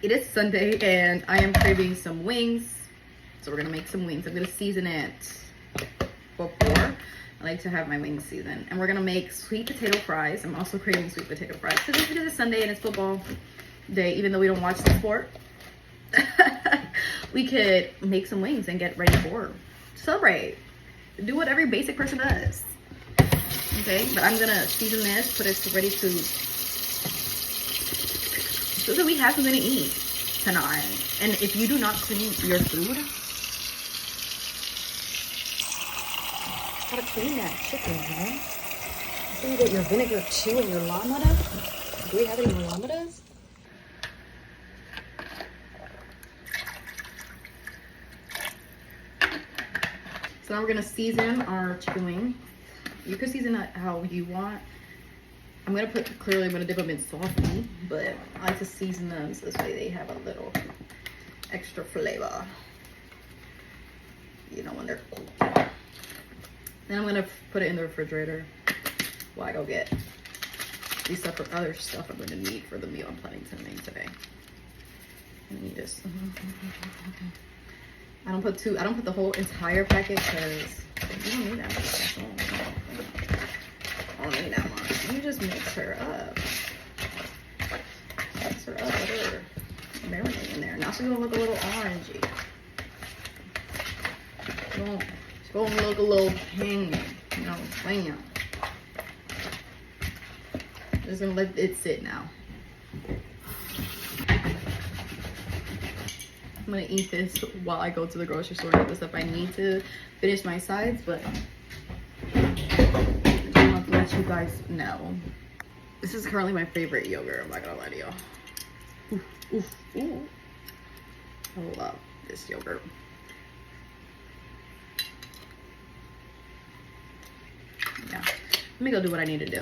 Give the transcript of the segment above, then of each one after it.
It is Sunday and I am craving some wings. So we're gonna make some wings. I'm gonna season it before. I like to have my wings seasoned. And we're gonna make sweet potato fries. I'm also craving sweet potato fries. So this is Sunday and it's football day, even though we don't watch the sport. We could make some wings and get ready for celebrate. Do what every basic person does. Okay, but I'm gonna season this, put it ready to, so that we have something to eat tonight. And if you do not clean your food, gotta clean that chicken, man. So you get your vinegar too and your lamada. Do we have any more lamadas? So now we're gonna season our chicken wing. You can season it how you want. I'm gonna dip them in saucy, but I like to season them so this way they have a little extra flavor. You know, when they're cooked. Then I'm gonna put it in the refrigerator while I go get these other stuff I'm gonna need for the meal I'm planning to make today. I need this. I don't put the whole entire packet because you don't need that much. I don't need that much. You just mix her up. Mix her up, let her marinate in there. Now she's gonna look a little orangey. She's gonna look a little tangy. You know what I'm saying? Just gonna let it sit now. I'm gonna eat this while I go to the grocery store and get the stuff I need to finish my sides, but I'm gonna let you guys know. This is currently my favorite yogurt, I'm not gonna lie to y'all. Ooh, ooh, ooh. I love this yogurt. Yeah, let me go do what I need to do.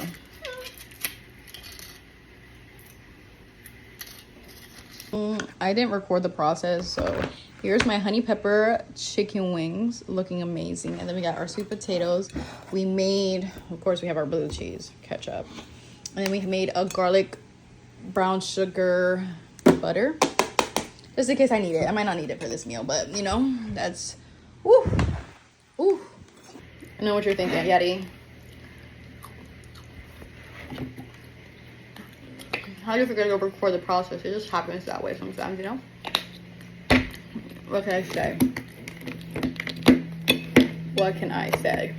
I didn't record the process, so here's my honey pepper chicken wings looking amazing. And then we got our sweet potatoes. We made, of course, we have our blue cheese ketchup. And then we made a garlic brown sugar butter. Just in case I need it. I might not need it for this meal, but you know, that's, woo, ooh. I know what you're thinking, Yeti. How do you forget to go record the process? It just happens that way sometimes, you know? What can I say? What can I say?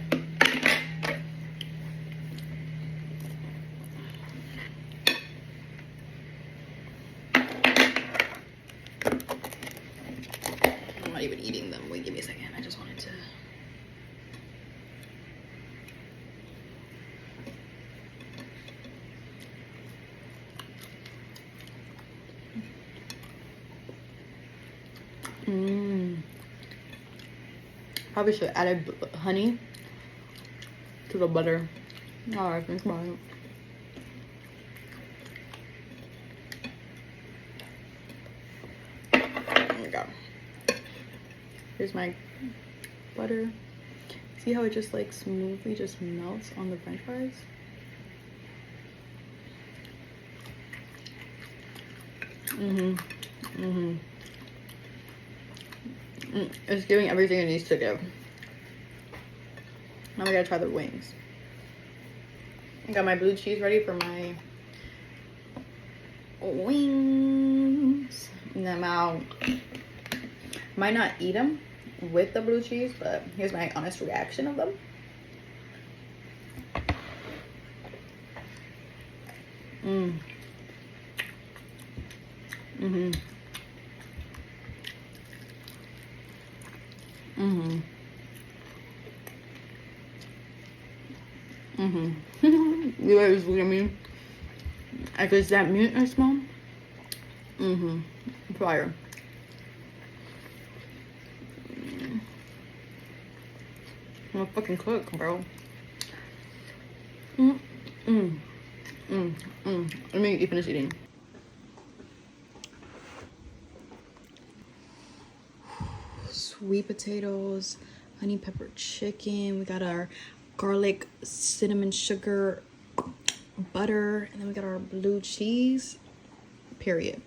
I'm not even eating them. Wait, give me a second. I just wanted to... Probably should have added honey to the butter. All right, think about it. There we go. Here's my butter. See how it just like smoothly just melts on the French fries? It's giving everything it needs to give. Now we gotta try the wings. I got my blue cheese ready for my wings. And then I might not eat them with the blue cheese, but here's my honest reaction of them. You guys look at me. I guess that meat I smell. Fire. I'm a fucking cook, bro. Let me finish eating. Sweet potatoes, honey pepper chicken. We got our garlic, cinnamon, sugar, butter, and then we got our blue cheese. Period.